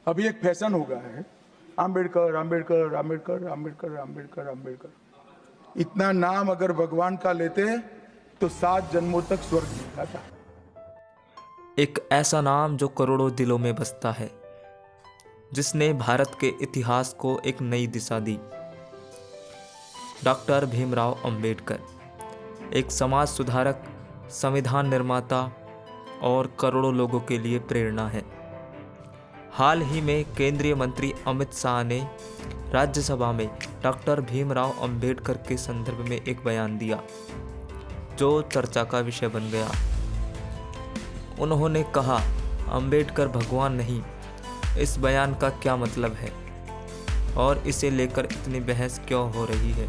अभी एक फैशन हो गया है, आम्बेडकर आम्बेडकर आम्बेडकर आम्बेडकर आम्बेडकर आम्बेडकर। इतना नाम अगर भगवान का लेते तो 7 जन्मों तक स्वर्ग मिलता था। एक ऐसा नाम जो करोड़ों दिलों में बसता है, जिसने भारत के इतिहास को एक नई दिशा दी। डॉक्टर भीमराव अंबेडकर एक समाज सुधारक, संविधान निर्माता और करोड़ों लोगों के लिए प्रेरणा है। हाल ही में केंद्रीय मंत्री अमित शाह ने राज्यसभा में डॉक्टर भीमराव अंबेडकर के संदर्भ में एक बयान दिया, जो चर्चा का विषय बन गया। उन्होंने कहा, अंबेडकर भगवान नहीं। इस बयान का क्या मतलब है और इसे लेकर इतनी बहस क्यों हो रही है?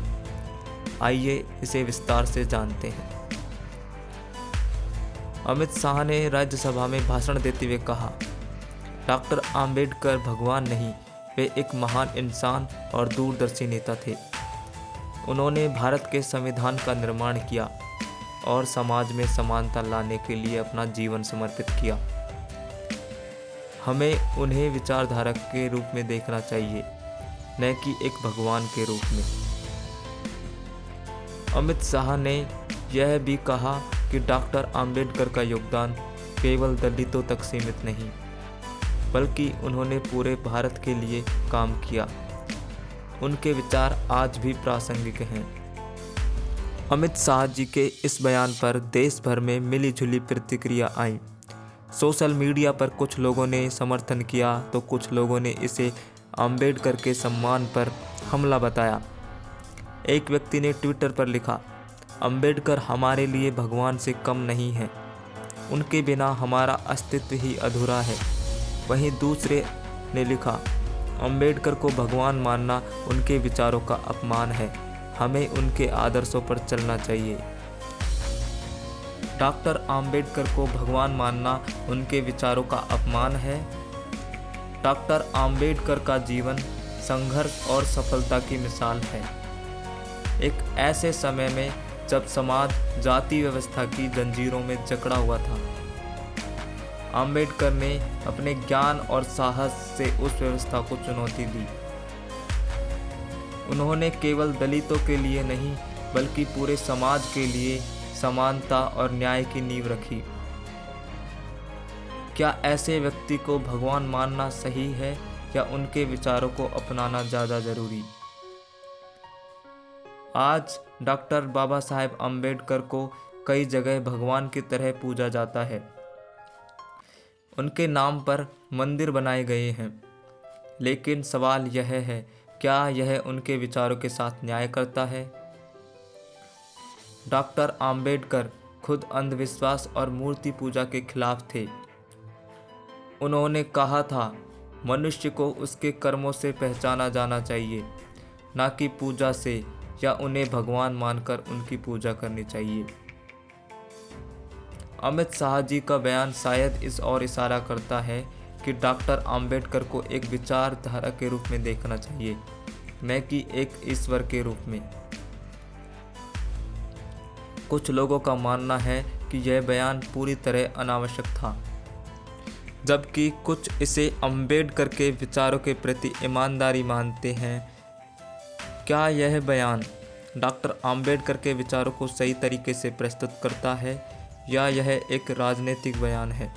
आइए इसे विस्तार से जानते हैं। अमित शाह ने राज्यसभा में भाषण देते हुए कहा, डॉक्टर अंबेडकर भगवान नहीं, वे एक महान इंसान और दूरदर्शी नेता थे। उन्होंने भारत के संविधान का निर्माण किया और समाज में समानता लाने के लिए अपना जीवन समर्पित किया। हमें उन्हें विचारधारक के रूप में देखना चाहिए, न कि एक भगवान के रूप में। अमित शाह ने यह भी कहा कि डॉक्टर अंबेडकर का योगदान केवल दलितों तक सीमित नहीं, बल्कि उन्होंने पूरे भारत के लिए काम किया। उनके विचार आज भी प्रासंगिक हैं। अमित शाह जी के इस बयान पर देश भर में मिलीजुली प्रतिक्रिया आई। सोशल मीडिया पर कुछ लोगों ने समर्थन किया तो कुछ लोगों ने इसे अंबेडकर के सम्मान पर हमला बताया। एक व्यक्ति ने ट्विटर पर लिखा, अंबेडकर हमारे लिए भगवान से कम नहीं है, उनके बिना हमारा अस्तित्व ही अधूरा है। वहीं दूसरे ने लिखा, अंबेडकर को भगवान मानना उनके विचारों का अपमान है, हमें उनके आदर्शों पर चलना चाहिए। डॉक्टर अंबेडकर को भगवान मानना उनके विचारों का अपमान है। डॉक्टर अंबेडकर का जीवन संघर्ष और सफलता की मिसाल है। एक ऐसे समय में जब समाज जाति व्यवस्था की जंजीरों में जकड़ा हुआ था, अंबेडकर ने अपने ज्ञान और साहस से उस व्यवस्था को चुनौती दी। उन्होंने केवल दलितों के लिए नहीं, बल्कि पूरे समाज के लिए समानता और न्याय की नींव रखी। क्या ऐसे व्यक्ति को भगवान मानना सही है या उनके विचारों को अपनाना ज़्यादा जरूरी? आज डॉक्टर बाबा साहेब अंबेडकर को कई जगह भगवान की तरह पूजा जाता है। उनके नाम पर मंदिर बनाए गए हैं, लेकिन सवाल यह है, क्या यह उनके विचारों के साथ न्याय करता है? डॉक्टर अंबेडकर खुद अंधविश्वास और मूर्ति पूजा के खिलाफ थे। उन्होंने कहा था, मनुष्य को उसके कर्मों से पहचाना जाना चाहिए, ना कि पूजा से, या उन्हें भगवान मानकर उनकी पूजा करनी चाहिए। अमित शाह जी का बयान शायद इस ओर इशारा करता है कि डॉक्टर अंबेडकर को एक विचारधारा के रूप में देखना चाहिए, न कि एक ईश्वर के रूप में। कुछ लोगों का मानना है कि यह बयान पूरी तरह अनावश्यक था, जबकि कुछ इसे अंबेडकर के विचारों के प्रति ईमानदारी मानते हैं। क्या यह बयान डॉक्टर अंबेडकर के विचारों को सही तरीके से प्रस्तुत करता है या यह एक राजनीतिक बयान है?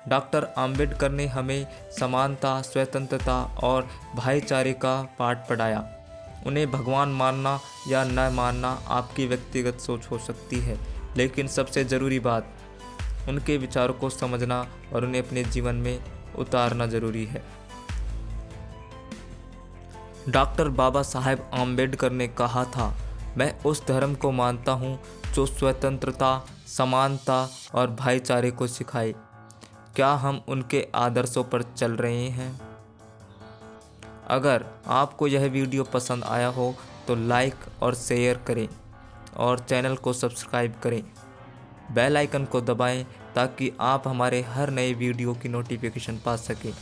डॉक्टर अंबेडकर ने हमें समानता, स्वतंत्रता और भाईचारे का पाठ पढ़ाया। उन्हें भगवान मानना या न मानना आपकी व्यक्तिगत सोच हो सकती है, लेकिन सबसे ज़रूरी बात, उनके विचारों को समझना और उन्हें अपने जीवन में उतारना ज़रूरी है। डॉक्टर बाबा साहेब अंबेडकर ने कहा था, मैं उस धर्म को मानता हूँ जो स्वतंत्रता, समानता और भाईचारे को सिखाए। क्या हम उनके आदर्शों पर चल रहे हैं? अगर आपको यह वीडियो पसंद आया हो तो लाइक और शेयर करें और चैनल को सब्सक्राइब करें। बेल आइकन को दबाएं ताकि आप हमारे हर नए वीडियो की नोटिफिकेशन पा सकें।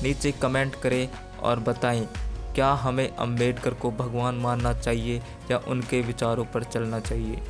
नीचे कमेंट करें और बताएं, क्या हमें अंबेडकर को भगवान मानना चाहिए या उनके विचारों पर चलना चाहिए।